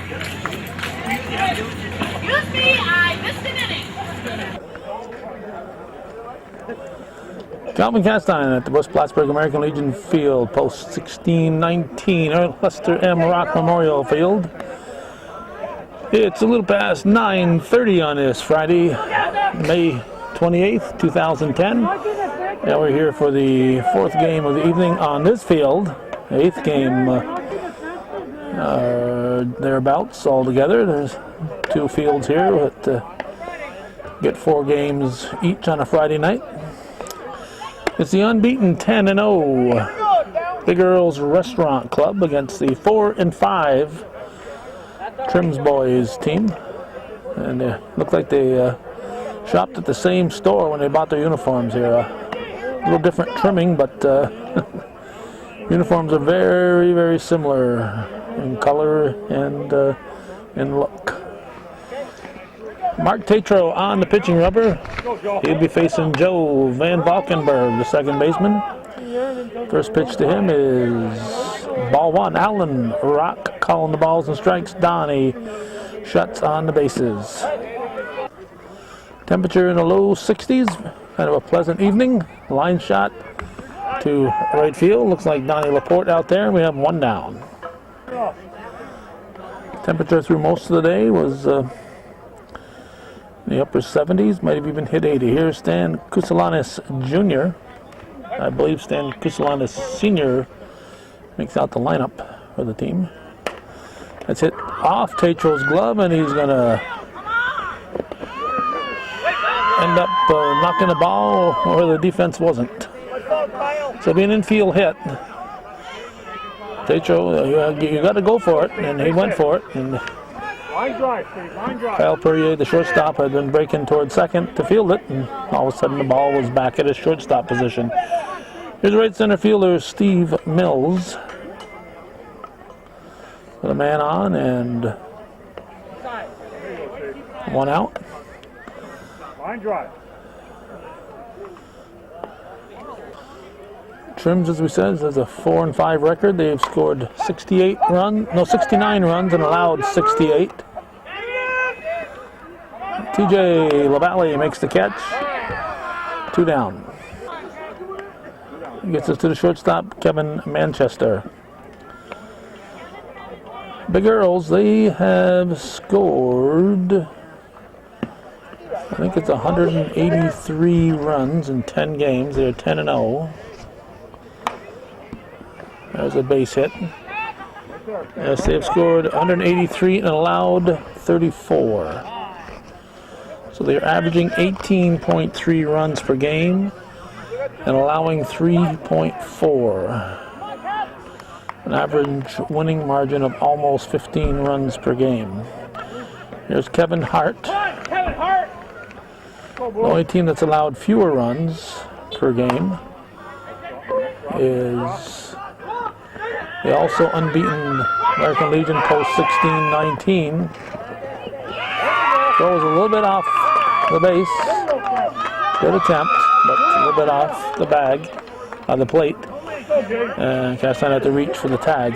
Excuse me, I missed an inning. Calvin Castine at the Bush Plattsburgh American Legion Field, post 1619, Earl Lester M. Rock Memorial Field. It's a little past 9:30 on this Friday, May 28th, 2010. And we're here for the fourth game of the evening on this field. Eighth game thereabouts altogether. There's two fields here that get 4 games each on a Friday night. It's the unbeaten 10-0 Big Earl's Restaurant Club against the 4-5 Trim's Boys team. And it looked like they shopped at the same store when they bought their uniforms here. A little different trimming, but uniforms are very, very similar in color and in look. Mark Tatro on the pitching rubber. He'll be facing Joe Van Valkenburg, the second baseman. First pitch to him is ball one. Alan Rock calling the balls and strikes. Donnie Schutz on the bases. Temperature in the low 60s. Kind of a pleasant evening. Line shot to right field. Looks like Donnie Laporte out there. We have one down. Temperature through most of the day was in the upper 70s, might have even hit 80. Here's Stan Kusalanis Jr. I believe Stan Kusalanis Sr. makes out the lineup for the team. That's hit off Tatro's glove, and he's going to end up knocking the ball where the defense wasn't. So it'll be an infield hit. Tatro, you got to go for it, and he went for it. And line drive, Steve, line drive. Kyle Perrier, the shortstop, had been breaking toward second to field it, and all of a sudden the ball was back at his shortstop position. Here's right center fielder Steve Mills with a man on and one out. Line drive. Trims, as we said, has a 4-5 record. They've scored 69 runs and allowed 68. TJ LaValle makes the catch. 2 down. Gets us to the shortstop, Kevin Manchester. Big Earls, they have scored, I think it's 183 runs in 10 games. They're 10-0. There's a base hit. Yes, they've scored 183 and allowed 34. So they're averaging 18.3 runs per game and allowing 3.4. An average winning margin of almost 15 runs per game. Here's Kevin Hart. The only team that's allowed fewer runs per game is the also unbeaten American Legion post 1619. Goes a little bit off the base. Good attempt, but a little bit off the bag, on the plate. And Castine had to reach for the tag.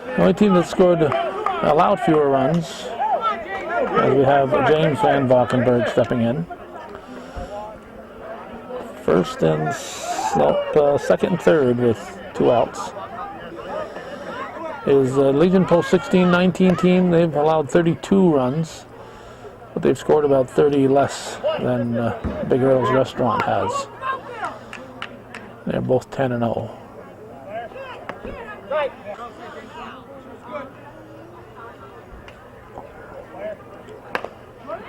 The only team that scored, allowed fewer runs, as we have James Van Valkenburg stepping in. First and second and third with 2 outs. Is Legion post 1619 team. They've allowed 32 runs, but they've scored about 30 less than Big Earl's Restaurant has. They're both 10-0.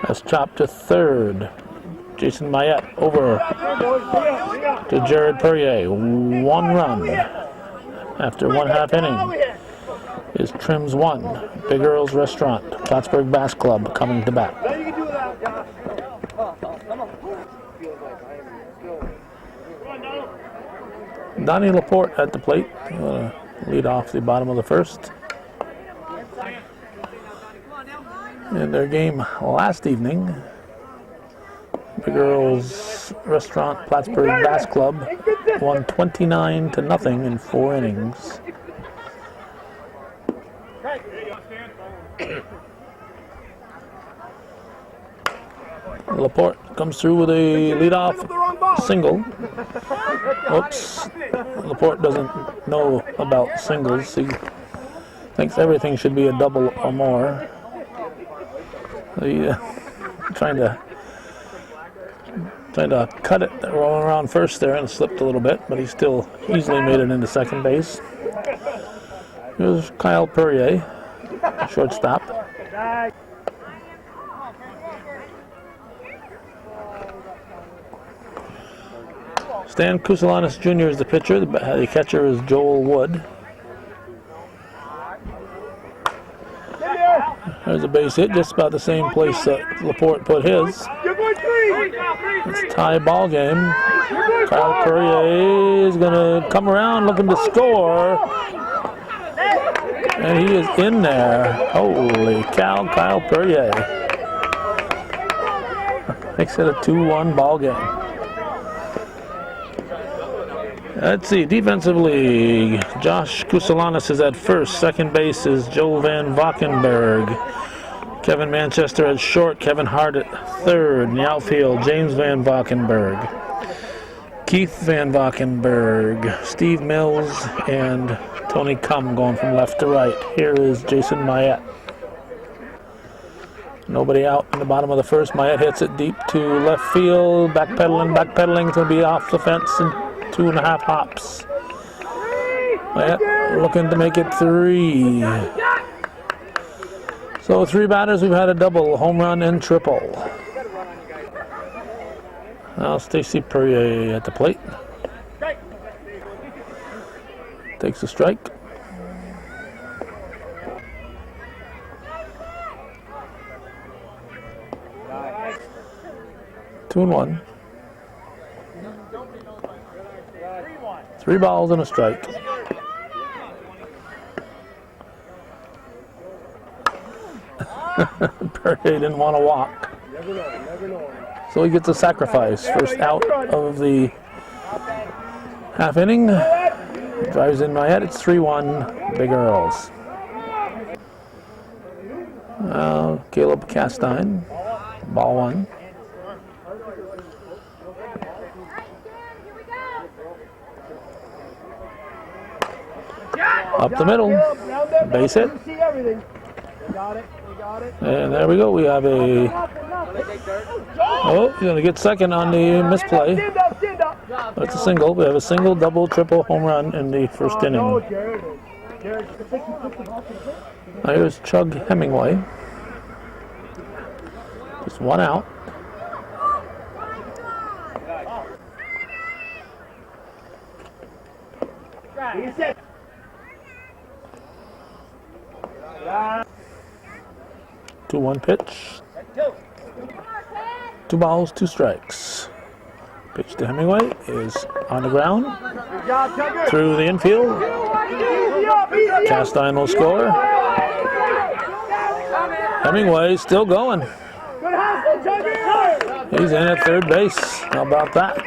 That's chopped to third. Jason Mayette over to Jared Perrier. 1 run after 1/2 inning is Trims 1. Big Earl's Restaurant, Plattsburgh Bass Club coming to bat. Donnie Laporte at the plate. Lead off the bottom of the first. In their game last evening, Big Earl's Restaurant, Plattsburgh Bass Club won 29-0 in 4 innings. Laporte comes through with a leadoff single. Oops. Laporte doesn't know about singles. He thinks everything should be a double or more. He trying to cut it rolling around first there and slipped a little bit, but he still easily made it into second base. Here's Kyle Perrier, shortstop. Stan Kuselanis Jr. is the pitcher. The catcher is Joel Wood. There's a base hit, just about the same place that Laporte put his. It's tie ball game. Kyle Perrier is going to come around looking to score. And he is in there. Holy cow, Kyle Perrier. Makes it a 2-1 ball game. Let's see, defensive league. Josh Kuselanis is at first. Second base is Joe Van Valkenburg. Kevin Manchester at short. Kevin Hart at third. In the outfield, James Van Valkenburg. Keith Van Valkenburg. Steve Mills and Tony Cum going from left to right. Here is Jason Mayette. Nobody out in the bottom of the first. Mayette hits it deep to left field. Backpedaling. It's going to be off the fence and 2.5 hops. Mayette looking to make it 3. So 3 batters, we've had a double, home run and triple. Now Stacy Perrier at the plate. Takes a strike. Two and one. 3 balls and a strike. Perrier didn't want to walk. So he gets a sacrifice. First out of the half inning. Drives in Mayette. It's 3-1. Big Earls. Caleb Castine. Ball 1. Up the middle. Base hit. And there we go. We have a... Oh, he's going to get second on the misplay. That's a single. We have a single, double, triple, home run in the first inning. Now here's Chug Hemingway. Just 1 out. Two 1 pitch. 2 balls, 2 strikes. Pitch to Hemingway is on the ground. Through the infield. Castine will score. Hemingway still going. He's in at third base. How about that?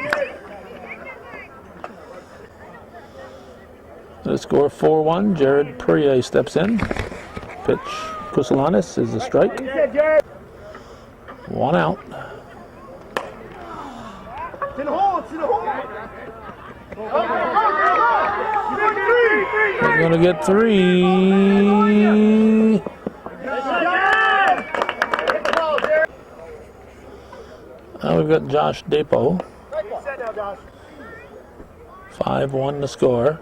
The score 4-1. Jared Perrier steps in. Pitch Kuselanis is a strike. 1 out. He's going to get 3. Now we've got Josh Dapo. 5-1 to score.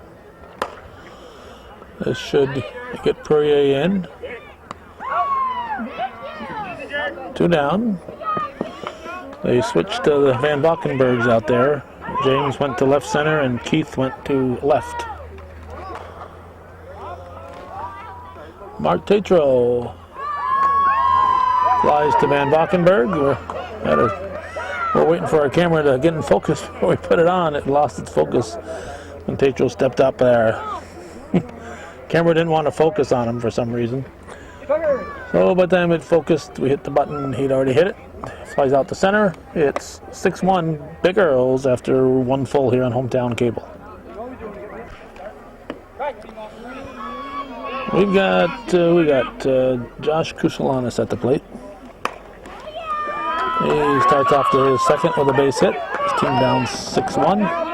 This should get Perrier in. 2 down. They switched to the Van Valkenburgs out there. James went to left center and Keith went to left. Mark Tatro flies to Van Valkenburg. We're waiting for our camera to get in focus before we put it on. It lost its focus when Tatro stepped up there. Camera didn't want to focus on him for some reason. So by the time it focused, we hit the button. He'd already hit it. Flies out to center. It's 6-1 Big Earls after 1 full here on Hometown Cable. We got Josh Kuselanis at the plate. He starts off the second with a base hit. His team down 6-1.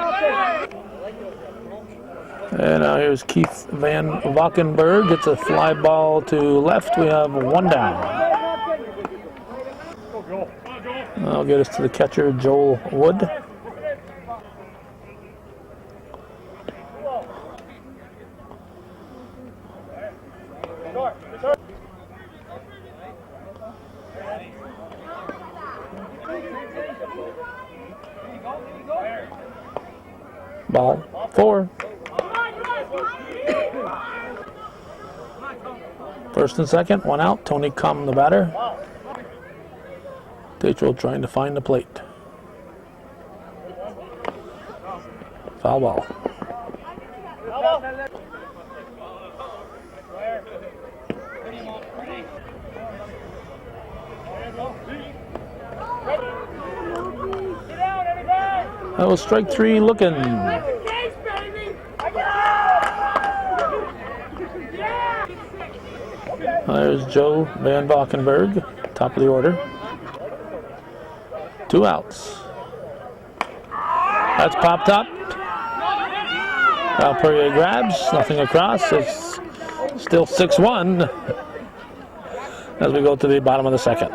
And now here's Keith Van Valkenburg. It's a fly ball to left. We have one down. That'll get us to the catcher, Joel Wood. Ball 4. First and second, one out. Tony Cum, the batter. Tatro trying to find the plate. Foul ball. That was strike 3 looking. There's Joe Van Valkenburg, top of the order. 2 outs. That's popped up. Perrier grabs, nothing across. It's still 6-1 as we go to the bottom of the second.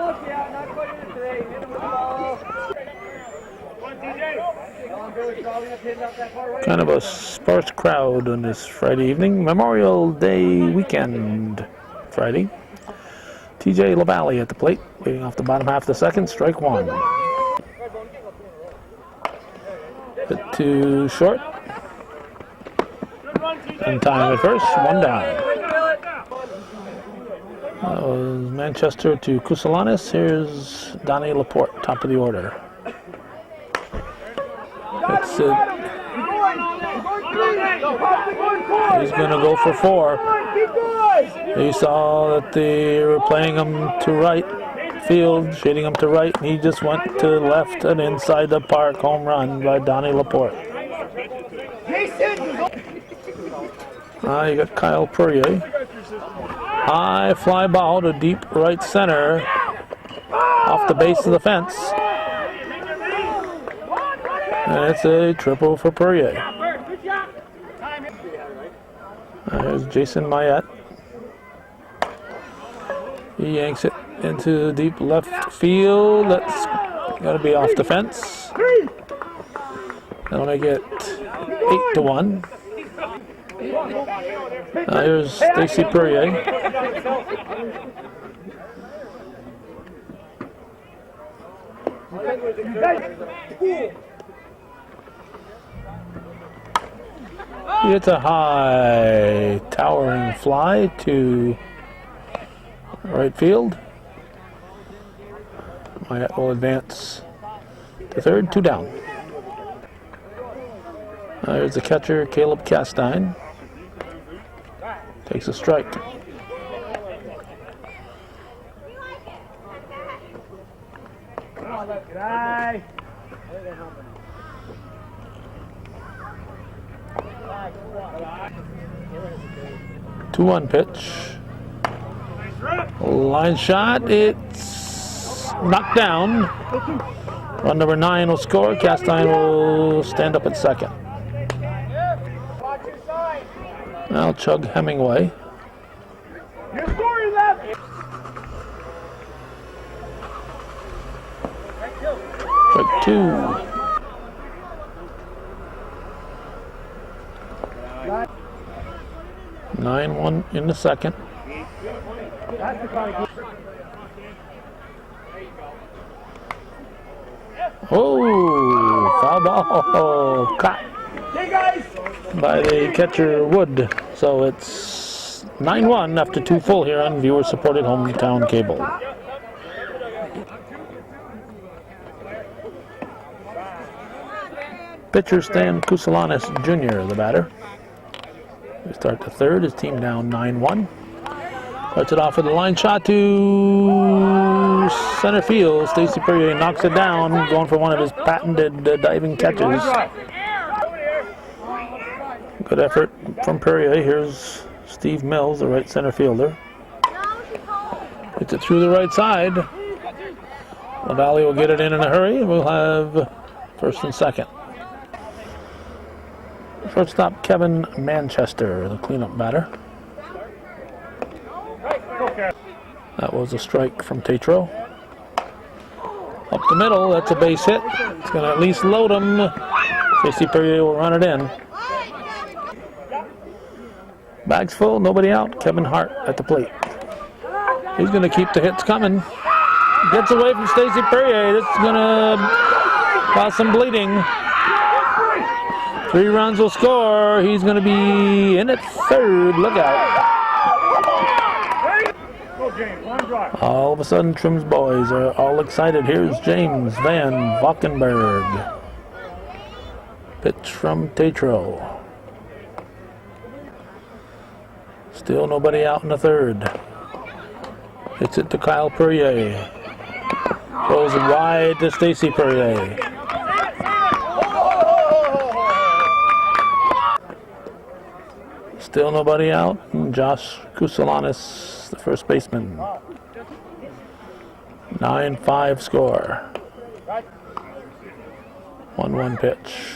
Kind of a sparse crowd on this Friday evening. Memorial Day weekend Friday. TJ LaValle at the plate, leading off the bottom half of the second, strike 1. Hit too short. And time at first, 1 down. That was Manchester to Kusalanis. Here's Donnie Laporte, top of the order. It's he's going to go for 4. He saw that they were playing him to right field, shading him to right, and he just went to left and inside the park. Home run by Donnie Laporte. You got Kyle Perrier. High fly ball to deep right center off the base of the fence. And it's a triple for Perrier. There's Jason Mayette. He yanks it into deep left field. That's got to be off the fence. And I get 8-1. Here's Stacy Perrier. It's a high towering fly to right field. Myatt will advance to third, 2 down. There's the catcher, Caleb Castine. Takes a strike. Two-one pitch. Line shot. It's knocked down. Run number 9 will score. Castine will stand up at second. Now Chug Hemingway. Strike 2. Nine one in the second. Oh, foul ball caught by the catcher Wood. So it's 9-1 after 2 full here on viewer-supported hometown cable. Pitcher Stan Kusalanis Jr., the batter. We start the third, his team down 9-1. Starts it off with a line shot to center field. Stacy Perrier knocks it down, going for one of his patented diving catches. Good effort from Perrier. Here's Steve Mills, the right center fielder. Hits it through the right side. LaValle will get it in a hurry. We'll have first and second. Shortstop Kevin Manchester, the cleanup batter. That was a strike from Tatro. Up the middle, that's a base hit. It's going to at least load him. Stacey Perrier will run it in. Bags full, nobody out. Kevin Hart at the plate. He's going to keep the hits coming. Gets away from Stacey Perrier. This is going to cause some bleeding. 3 runs will score. He's going to be in at third. Look out. All of a sudden, Trim's boys are all excited. Here's James Van Valkenburg. Pitch from Tatro. Still nobody out in the third. Hits it to Kyle Perrier. Goes wide to Stacey Perrier. Still nobody out. And Josh Kusalanis, the first baseman. 9-5 score. 1-1 pitch.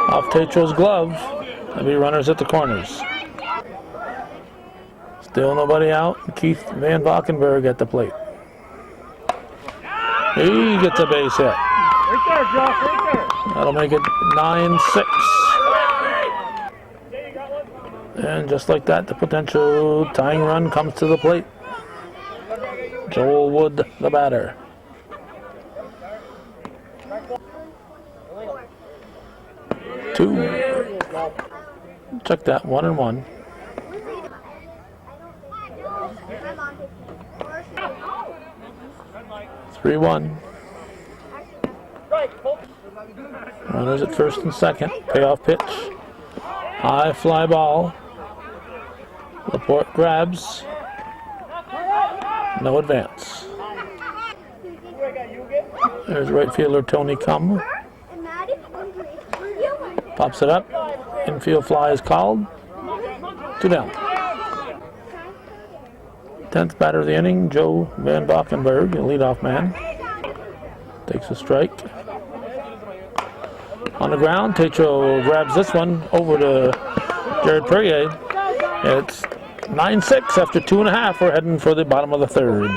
Off Tatro's glove. There'll be runners at the corners. Still nobody out. Keith Van Valkenburg at the plate. He gets a base hit. Right there, Josh, right there. That'll make it 9-6. And just like that, the potential tying run comes to the plate. Joel Wood, the batter. Two. Check that, 1-1. Three 1. Runners at first and second. Payoff pitch. High fly ball. Laporte grabs. No advance. There's right fielder Tony Cum. Pops it up. Infield fly is called. 2 down. 10th batter of the inning, Joe Van Valkenburg, the leadoff man. Takes a strike. On the ground, Tatro grabs this one over to Jared Perrier. It's 9-6 after 2.5. We're heading for the bottom of the third.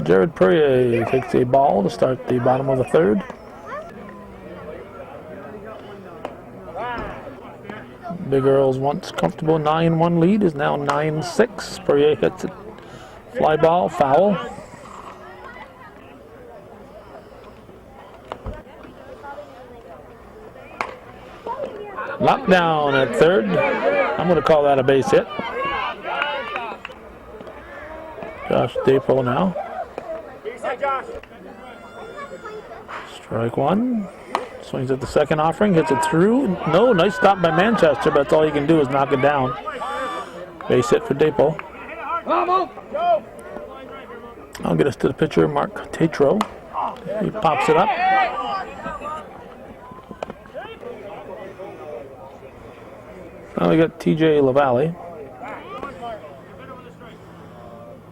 Jared Perrier takes a ball to start the bottom of the third. Big Earl's once comfortable 9-1 lead is now 9-6. Perrier hits it. Fly ball, foul. Lockdown at third. I'm going to call that a base hit. Josh Dapo now. Strike one. Swings at the second offering, hits it through. No, nice stop by Manchester, but that's all you can do is knock it down. Base hit for Dapo. I'll get us to the pitcher, Mark Tatro. He pops it up. Now we got TJ LaValle.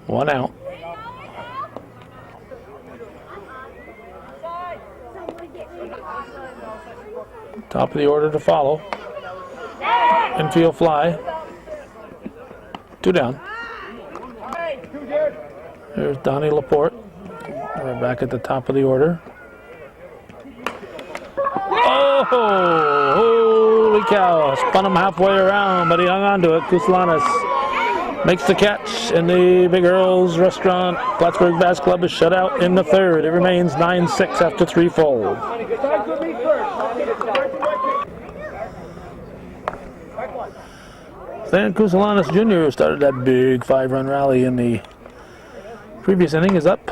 1 out. Top of the order to follow. Infield fly. 2 down. There's Donnie Laporte. We're back at the top of the order. Oh, holy cow. Spun him halfway around, but he hung on to it. Kusalanis makes the catch, and the Big Earl's Restaurant Plattsburgh Bass Club is shut out in the third. It remains 9-6 after 3 full. Stan Kusalanis Jr., who started that big 5-run rally in the previous inning, is up.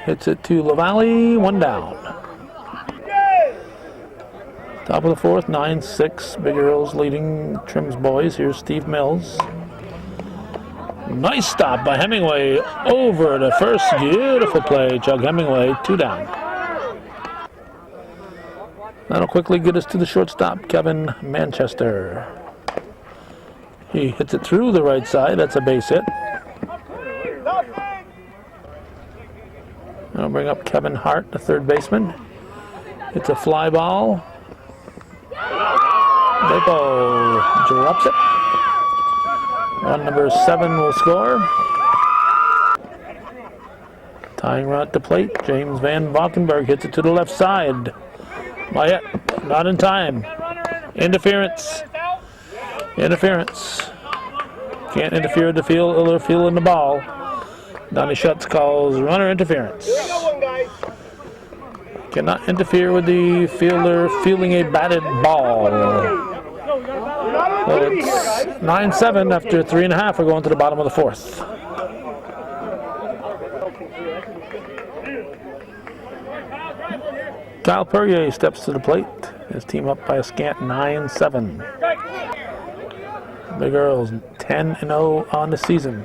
Hits it to LaValle, 1 down. Top of the fourth, 9-6. Big Earl's leading Trim's boys. Here's Steve Mills. Nice stop by Hemingway over to first. Beautiful play, Chug Hemingway, 2 down. That'll quickly get us to the shortstop, Kevin Manchester. He hits it through the right side. That's a base hit. That'll bring up Kevin Hart, the third baseman. It's a fly ball. Depo drops it. Run number 7 will score. Tying run at the plate. James Van Valkenburg hits it to the left side. Mayette, not in time. Interference. Interference. Can't interfere with the field or fielding the ball. Donnie Schutz calls runner interference. Cannot interfere with the fielder fielding a batted ball. So it's 9-7 after 3.5. We're going to the bottom of the 4th. Kyle Perrier steps to the plate. His team up by a scant 9-7. Big Earl's 10-0 on the season.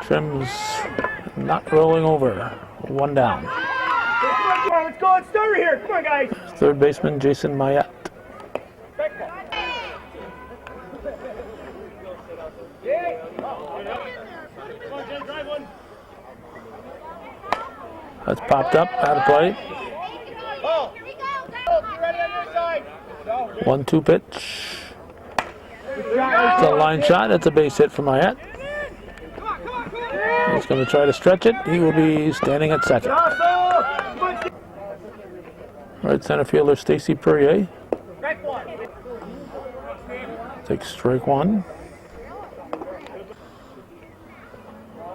Trim's not rolling over. 1 down. Let's go. Let's start here. Come on, guys. Third baseman Jason Mayette. That's popped up out of play. 1-2 pitch. It's a line shot. That's a base hit for Mayette. He's going to try to stretch it. He will be standing at second. Right center fielder Stacy Perrier takes strike 1.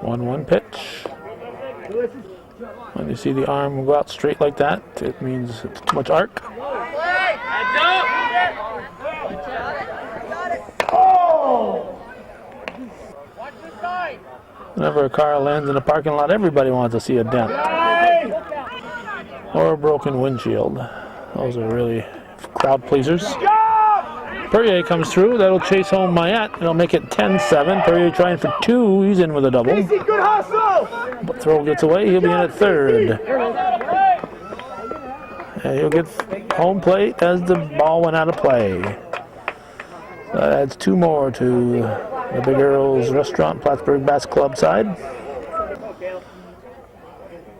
1-1 pitch. When you see the arm go out straight like that, it means it's too much arc. Whenever a car lands in a parking lot, everybody wants to see a dent or a broken windshield. Those are really crowd pleasers. Perrier comes through. That'll chase home Mayette. It'll make it 10-7. Perrier trying for 2. He's in with a double. But throw gets away. He'll be in at third. And he'll get home plate as the ball went out of play. So that adds 2 more to the Big Earl's Restaurant Plattsburgh Bass Club side.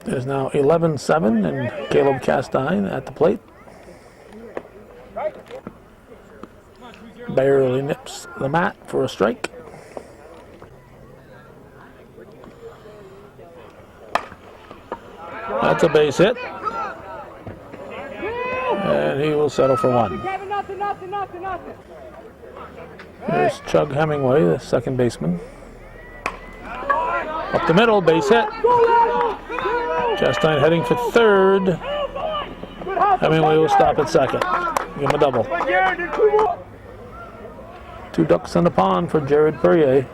There's now 11-7 and Caleb Castine at the plate. Barely nips the mat for a strike. That's a base hit. And he will settle for 1. Here's Chug Hemingway, the second baseman. Up the middle, base hit. Chastine heading for third. Hemingway will stop at second. Give him a double. 2 ducks in the pond for Jared Perrier.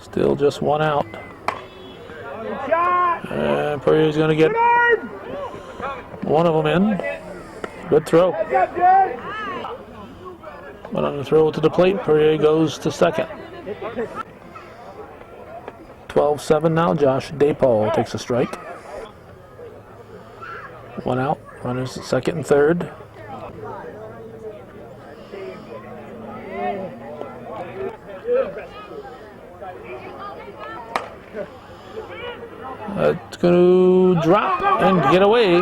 Still just 1 out. And Perrier's going to get one of them in. Good throw. But on the throw to the plate, Perrier goes to second. 12-7 now. Josh Daypaul takes a strike. 1 out. Runners at second and third. It's going to drop and get away.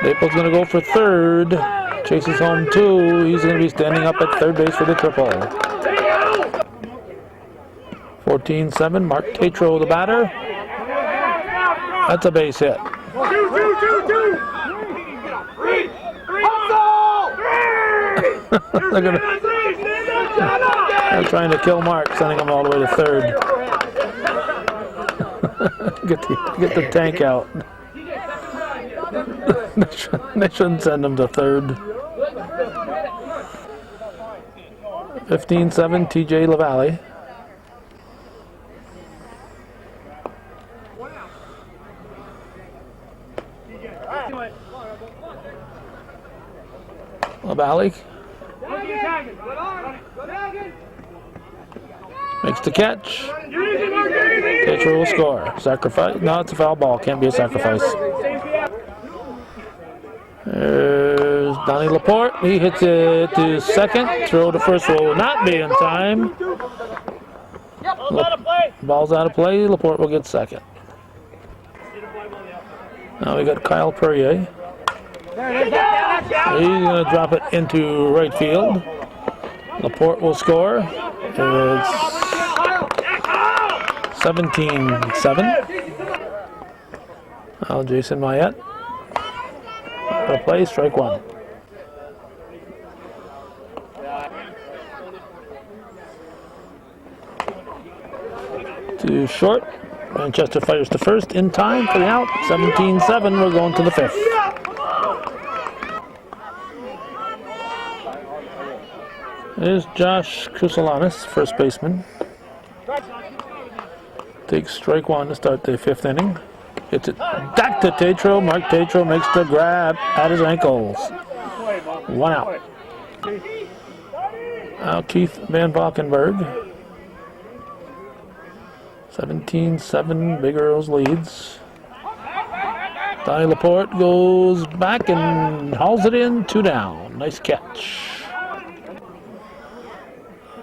Daypaul's going to go for third. Chases home 2. He's going to be standing up at third base for the triple. 14-7. Mark Tatro, the batter. That's a base hit. They're trying to kill Mark, sending him all the way to third. Get the tank out. They shouldn't send him to third. 15-7, TJ LaValle. LaValle makes the catch. Pitcher will score. Sacrifice. No, it's a foul ball. Can't be a sacrifice. There's Donnie Laporte. He hits it to second. Throw to first will not be in time. Ball's out of play. Laporte will get second. Now we got Kyle Perrier. He's going to drop it into right field. Laporte will score. It's 17-7. Now Jason Mayette. Out of play, strike one. To short. Manchester fires to first in time for the out. 17-7. We're going to the fifth. There's Josh Kusalanis, first baseman. Takes strike one to start the fifth inning. Hits it back to Tatro. Mark Tatro makes the grab at his ankles. One out. Now Keith Van Valkenburg. 17-7, Big Earls leads. Donnie Laporte goes back and hauls it in, 2 down. Nice catch.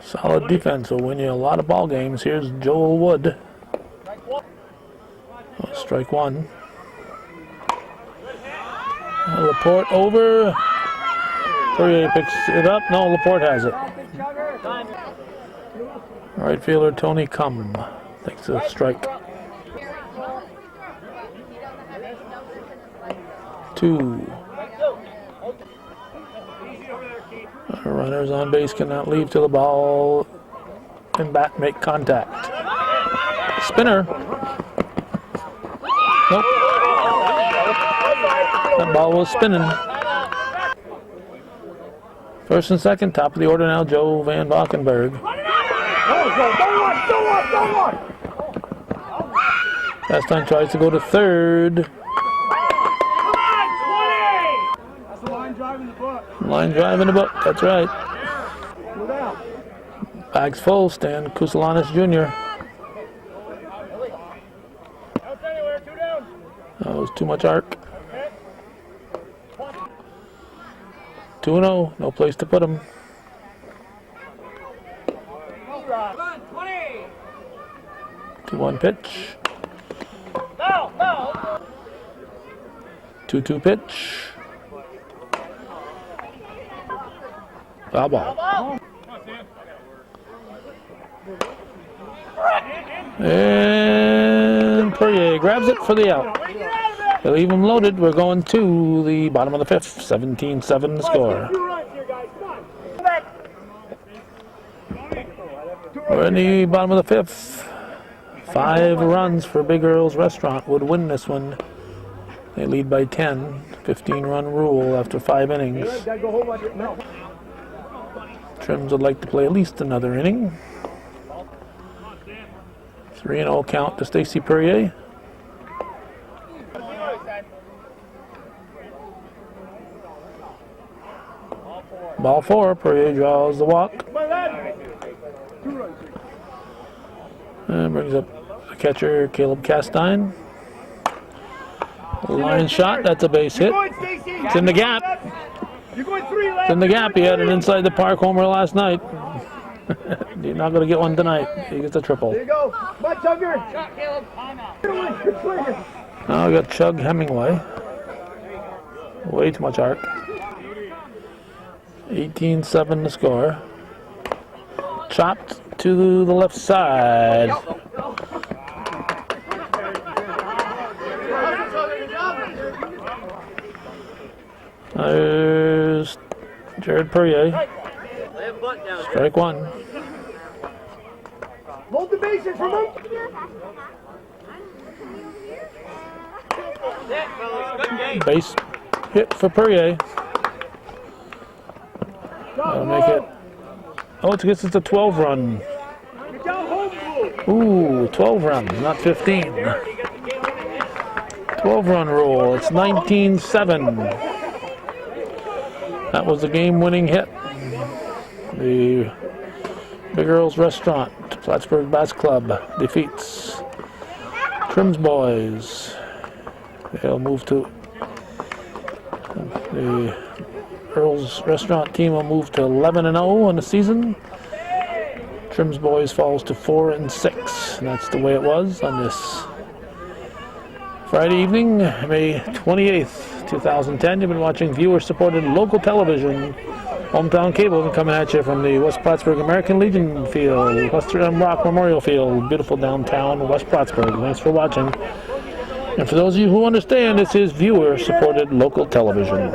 Solid defense will win you a lot of ball games. Here's Joel Wood. Oh, strike one. Laporte over. Perrier picks it up. No, Laporte has it. Right fielder Tony Cum takes a strike. 2. Runners on base cannot leave till the ball and bat make contact. Spinner. Nope. That ball was spinning. First and second, top of the order now, Joe Van Valkenburg. Last time tries to go to third. Line drive in the book, that's right. Bags full, Stan Kusalanis Jr. That was too much arc. 2-0, no place to put him. 2-1 pitch. 2-2 pitch. Foul ball. And Perrier grabs it for the out. They leave him loaded. We're going to the bottom of the fifth. 17-7 the score. We're in the bottom of the fifth. 5 runs for Big Earl's Restaurant would win this one. They lead by 10. 15-run rule after 5 innings. Trims would like to play at least another inning. 3-0 count to Stacy Perrier. Ball 4, Perrier draws the walk. And brings up the catcher, Caleb Castine. Line shot, that's a base hit. It's in the gap. It's in the gap. He had it inside the park homer last night. You're not going to get one tonight. He gets a triple. There you go. My Chugger. Now we got Chug Hemingway. Way too much arc. 18-7 to score. Chopped to the left side. There's Jared Perrier. Strike one. Hold the bases for him. Base hit for Perrier. That'll make it. Oh, it's a 12-run. Ooh, 12 runs, not 15. 12-run rule. It's 19-7. That was the game-winning hit. The Big Earl's Restaurant, Plattsburgh Bass Club defeats Trims Boys. They'll move to The Earl's restaurant team will move to 11-0 in the season. Trim's Boys falls to 4-6, and that's the way it was on this Friday evening, May 28th, 2010. You've been watching viewer-supported local television. Hometown Cable coming at you from the West Plattsburgh American Legion Field, Western Rock Memorial Field, beautiful downtown West Plattsburgh. Thanks for watching. And for those of you who understand, this is viewer-supported local television.